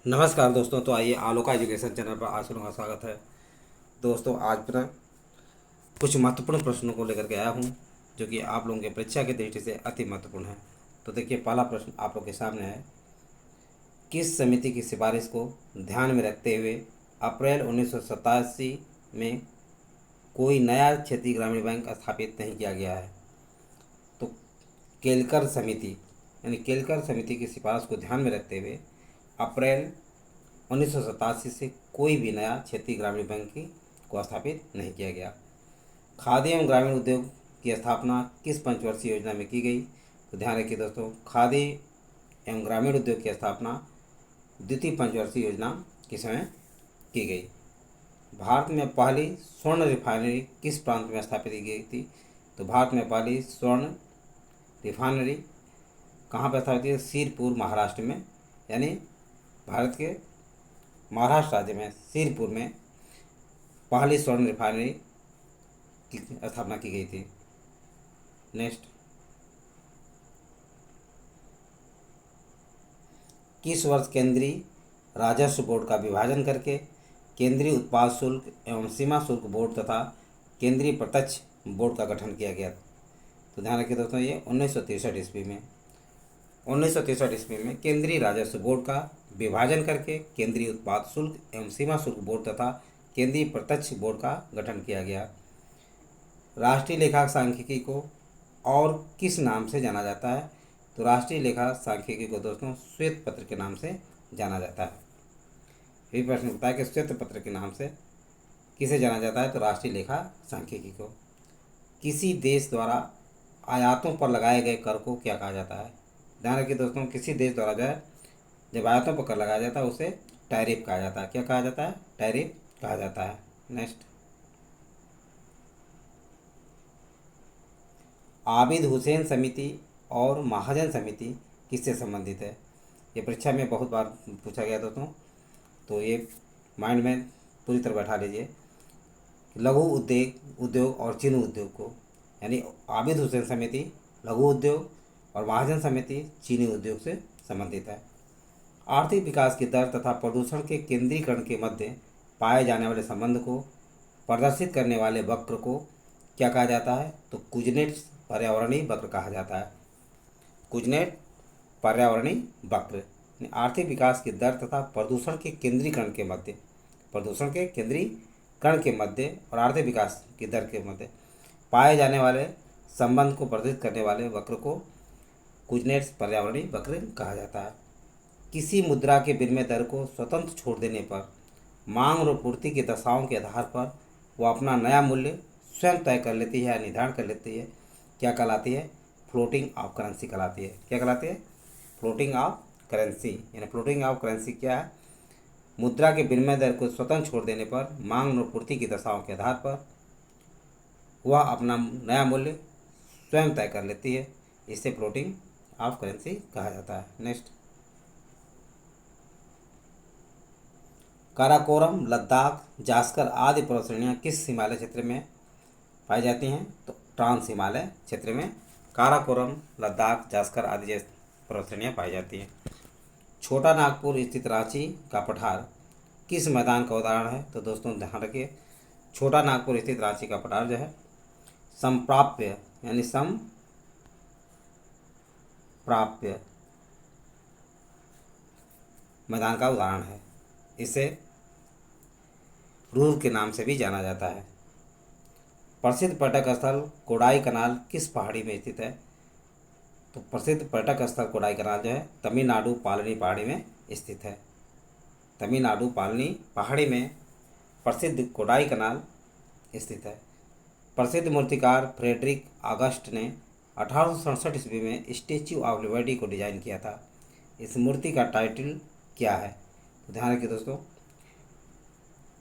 नमस्कार दोस्तों। तो आइए आलोका एजुकेशन चैनल पर आप लोगों का स्वागत है। दोस्तों आज ना कुछ महत्वपूर्ण प्रश्नों को लेकर के आया हूँ जो कि आप लोगों के परीक्षा की दृष्टि से अति महत्वपूर्ण है। तो देखिए, पहला प्रश्न आप लोग के सामने है। किस समिति की सिफारिश को ध्यान में रखते हुए अप्रैल 1987 में कोई नया क्षेत्रीय ग्रामीण बैंक स्थापित नहीं किया गया है? तो केलकर समिति यानी केलकर समिति की सिफारिश को ध्यान में रखते हुए अप्रैल 1987 से कोई भी नया क्षेत्रीय ग्रामीण बैंक को स्थापित नहीं किया गया। खादी एवं ग्रामीण उद्योग की स्थापना किस पंचवर्षीय योजना में की गई? तो ध्यान रखिए दोस्तों, खादी एवं ग्रामीण उद्योग की स्थापना द्वितीय पंचवर्षीय योजना के समय की गई। भारत में पहली स्वर्ण रिफाइनरी किस प्रांत में स्थापित की गई थी? तो भारत में पहली स्वर्ण रिफाइनरी कहाँ पर स्थापित की? सिरपुर महाराष्ट्र में, यानी भारत के महाराष्ट्र राज्य में सिरपुर में पहली स्वर्ण रिफाइनरी की स्थापना की गई थी। नेक्स्ट, किस वर्ष केंद्रीय राजस्व बोर्ड का विभाजन करके केंद्रीय उत्पाद शुल्क एवं सीमा शुल्क बोर्ड तथा केंद्रीय प्रत्यक्ष बोर्ड का गठन किया गया? तो ध्यान रखिए दोस्तों, ये 1963 ईस्वी में 1963 ईस्वी में केंद्रीय राजस्व बोर्ड का विभाजन करके केंद्रीय उत्पाद शुल्क एवं सीमा शुल्क बोर्ड तथा केंद्रीय प्रत्यक्ष बोर्ड का गठन किया गया। राष्ट्रीय लेखा सांख्यिकी को और किस नाम से जाना जाता है? तो राष्ट्रीय लेखा सांख्यिकी को दोस्तों श्वेत पत्र के नाम से जाना जाता है। ये प्रश्न होता है कि श्वेत पत्र के नाम से किसे जाना जाता है? तो राष्ट्रीय लेखा सांख्यिकी को। किसी देश द्वारा आयातों पर लगाए गए कर को क्या कहा जाता है? ध्यान रखिए दोस्तों, किसी देश द्वारा जो है जब आयातों पर कर लगाया जाता है उसे टैरिफ कहा जाता है। क्या कहा जाता है? टैरिफ कहा जाता है। नेक्स्ट, आबिद हुसैन समिति और महाजन समिति किससे संबंधित है? ये परीक्षा में बहुत बार पूछा गया दोस्तों, तो ये माइंड में पूरी तरह बैठा लीजिए। लघु उद्योग और चीनी उद्योग को, यानी आबिद हुसैन समिति लघु उद्योग और महाजन समिति चीनी उद्योग से संबंधित है। आर्थिक विकास की दर तथा प्रदूषण के केंद्रीकरण के मध्य पाए जाने वाले संबंध को प्रदर्शित करने वाले वक्र को क्या कहा जाता है? तो कुजनेट पर्यावरणीय वक्र कहा जाता है। कुजनेट पर्यावरणीय वक्र आर्थिक विकास की दर तथा प्रदूषण के केंद्रीकरण के मध्य और आर्थिक विकास की दर के मध्य पाए जाने वाले संबंध को प्रदर्शित करने वाले वक्र को कुजनेट पर्यावरणीय वक्र कहा जाता है। किसी मुद्रा के विनिमय दर को स्वतंत्र छोड़ देने पर मांग और पूर्ति की दशाओं के आधार पर वह अपना नया मूल्य स्वयं तय कर लेती है या निर्धारण कर लेती है। क्या कहलाती है? फ्लोटिंग ऑफ करेंसी कहलाती है। क्या कहलाती है? Floating of currency. यानी फ्लोटिंग ऑफ करेंसी क्या है? मुद्रा के विनिमय दर को स्वतंत्र छोड़ देने पर मांग और पूर्ति की दशाओं के आधार पर वह अपना नया मूल्य स्वयं तय कर लेती है। इसे फ्लोटिंग ऑफ करेंसी कहा जाता है। नेक्स्ट, काराकोरम, लद्दाख, जास्कर आदि पर्वतश्रेणियाँ किस हिमालय क्षेत्र में पाई जाती हैं? तो ट्रांस हिमालय क्षेत्र में काराकोरम, लद्दाख, जास्कर आदि पर्वतश्रेणियाँ पाई जाती हैं। छोटा नागपुर स्थित रांची का पठार किस मैदान का उदाहरण है? तो दोस्तों ध्यान रखिए, छोटा नागपुर स्थित रांची का पठार जो है संप्राप्य यानी समप्राप्य मैदान का उदाहरण है। इसे रूर के नाम से भी जाना जाता है। प्रसिद्ध पर्यटक स्थल कोडाई कनाल किस पहाड़ी में स्थित है? तो प्रसिद्ध पर्यटक स्थल कोडाई कनाल जो है तमिलनाडु पालनी पहाड़ी में स्थित है। तमिलनाडु पालनी पहाड़ी में प्रसिद्ध कोडाई कनाल स्थित है। प्रसिद्ध मूर्तिकार फ्रेडरिक ऑगस्ट ने 1867 ईस्वी में स्टैच्यू ऑफ लिबर्टी को डिजाइन किया था। इस मूर्ति का टाइटल क्या है? तो ध्यान रखिए दोस्तों,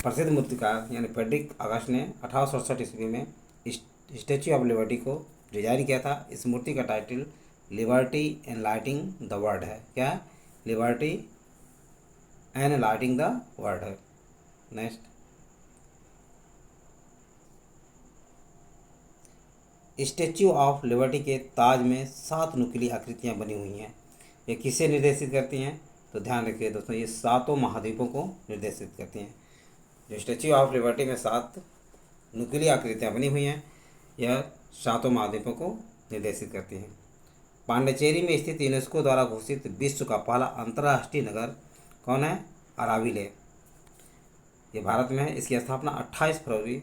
प्रसिद्ध मूर्तिकार यानी फ्रेडरिक ऑगस्ट ने 1867 ईस्वी में स्टैच्यू ऑफ लिबर्टी को डिजाइन किया था। इस मूर्ति का title liberty and lighting the world है। क्या है? Liberty and lighting the world है। नेक्स्ट, स्टैच्यू ऑफ लिबर्टी के ताज में 7 नुकीली आकृतियाँ बनी हुई हैं। ये किसे निर्देशित करती हैं? तो ध्यान रखिए दोस्तों, ये सातों महाद्वीपों को निर्देशित करती हैं। जो स्टैच्यू ऑफ लिबर्टी में 7 नुकीली आकृतियाँ बनी हुई हैं, यह सातों महाद्वीपों को निर्देशित करती हैं। पांडिचेरी में स्थित यूनेस्को द्वारा घोषित विश्व का पहला अंतर्राष्ट्रीय नगर कौन है? अराविले। ये भारत में है। इसकी स्थापना 28 फरवरी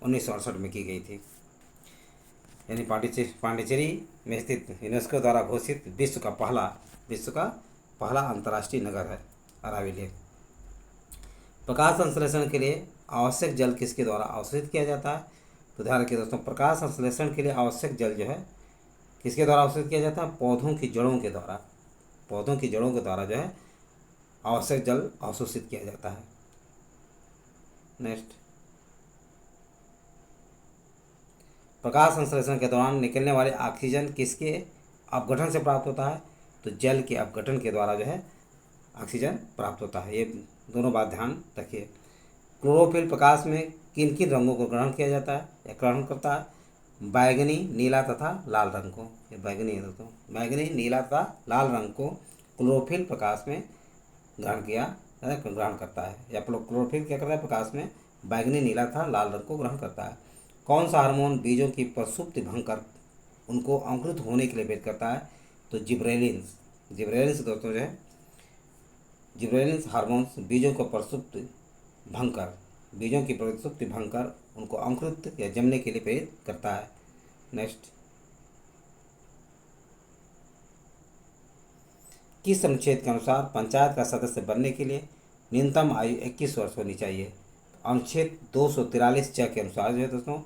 1968 में की गई थी। यानी पांडिचेरी में स्थित यूनेस्को द्वारा घोषित विश्व का पहला अंतर्राष्ट्रीय नगर है अराविले। प्रकाश संश्लेषण के लिए आवश्यक जल किसके द्वारा अवशोषित किया जाता है? तो ध्यान रखिए दोस्तों, प्रकाश संश्लेषण के लिए आवश्यक जल जो है किसके द्वारा अवशोषित किया जाता है? पौधों की जड़ों के द्वारा। पौधों की जड़ों के द्वारा जो है आवश्यक जल अवशोषित किया जाता है। नेक्स्ट, प्रकाश संश्लेषण के दौरान निकलने वाले ऑक्सीजन किसके अपघटन से प्राप्त होता है? तो जल के अपघटन के द्वारा जो है ऑक्सीजन प्राप्त होता है। ये दोनों बात ध्यान रखिए। क्लोरोफिल प्रकाश में किन किन रंगों को ग्रहण किया जाता है या ग्रहण करता है? बैगनी, नीला तथा लाल रंग को। ये बैगनी है दोस्तों, बैगनी, नीला तथा लाल रंग को क्लोरोफिल प्रकाश में ग्रहण करता है। या क्लोरोफिल क्या करता है? प्रकाश में बैगनी, नीला तथा लाल रंग को ग्रहण करता है। कौन सा हार्मोन बीजों की प्रसुप्ति भंग कर उनको अंकुरित होने के लिए प्रेरित करता है? तो जिब्रेलिन्स। जिब्रेलिन्स दोस्तों जो है, जिब्रेलिन्स हार्मोन्स बीजों की प्रसुप्ति भंग कर उनको अंकुरित या जमने के लिए प्रेरित करता है। नेक्स्ट, किस अनुच्छेद के अनुसार पंचायत का सदस्य बनने के लिए न्यूनतम आयु 21 वर्ष होनी चाहिए? अनुच्छेद 243 च के अनुसार जो है दोस्तों,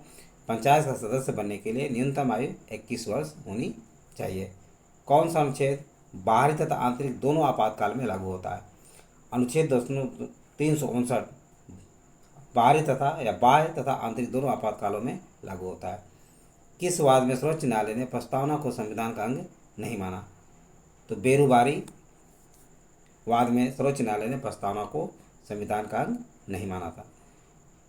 पंचायत का सदस्य बनने के लिए न्यूनतम आयु 21 वर्ष होनी चाहिए। कौन सा अनुच्छेद बाहरी तथा आंतरिक दोनों आपातकाल में लागू होता है? अनुच्छेद 359 बाहरी तथा आंतरिक दोनों आपातकालों में लागू होता है। किस वाद में सर्वोच्च न्यायालय ने प्रस्तावना को संविधान का अंग नहीं माना? तो बेरुबारी वाद में सर्वोच्च न्यायालय ने प्रस्तावना को संविधान का अंग नहीं माना था।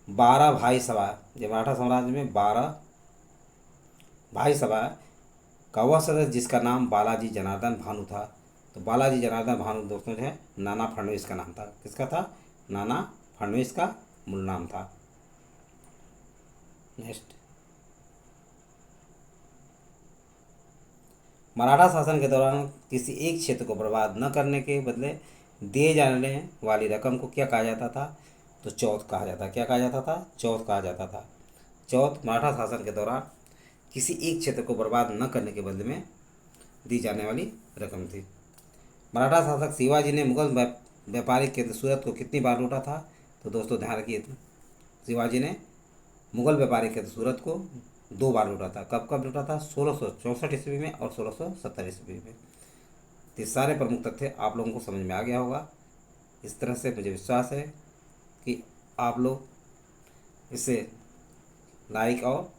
12 भाई सभा, जब मराठा साम्राज्य में 12 भाई सभा का वह सदस्य जिसका नाम बालाजी जनार्दन भानु था। तो बालाजी जनार्दन भानु दोस्तों जो है नाना फडणवीस का नाम था। किसका था? नाना फडणवीस का मूल नाम था। नेक्स्ट, मराठा शासन के दौरान किसी एक क्षेत्र को बर्बाद न करने के बदले दिए जाने वाली रकम को क्या कहा जाता था? तो चौथ कहा जाता। क्या कहा जाता था? चौथ कहा जाता था। चौथ मराठा शासन के दौरान किसी एक क्षेत्र को बर्बाद न करने के बदले में दी जाने वाली रकम थी। मराठा शासक शिवाजी ने मुगल व्यापारिक केंद्र सूरत को कितनी बार लूटा था? तो दोस्तों ध्यान रखिए, शिवाजी ने मुगल व्यापारिक केंद्र सूरत को 2 बार लूटा था। कब कब लूटा था? 1664 ईस्वी में और 1670 ईस्वी में। ये सारे प्रमुख तथ्य आप लोगों को समझ में आ गया होगा। इस तरह से मुझे विश्वास है कि आप लोग इसे लाइक और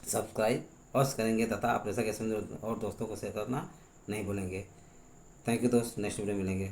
सब्सक्राइब अवश्य करेंगे तथा अपने सगे समझ और दोस्तों को शेयर करना नहीं भूलेंगे। थैंक यू दोस्त, नेक्स्ट वीडियो मिलेंगे।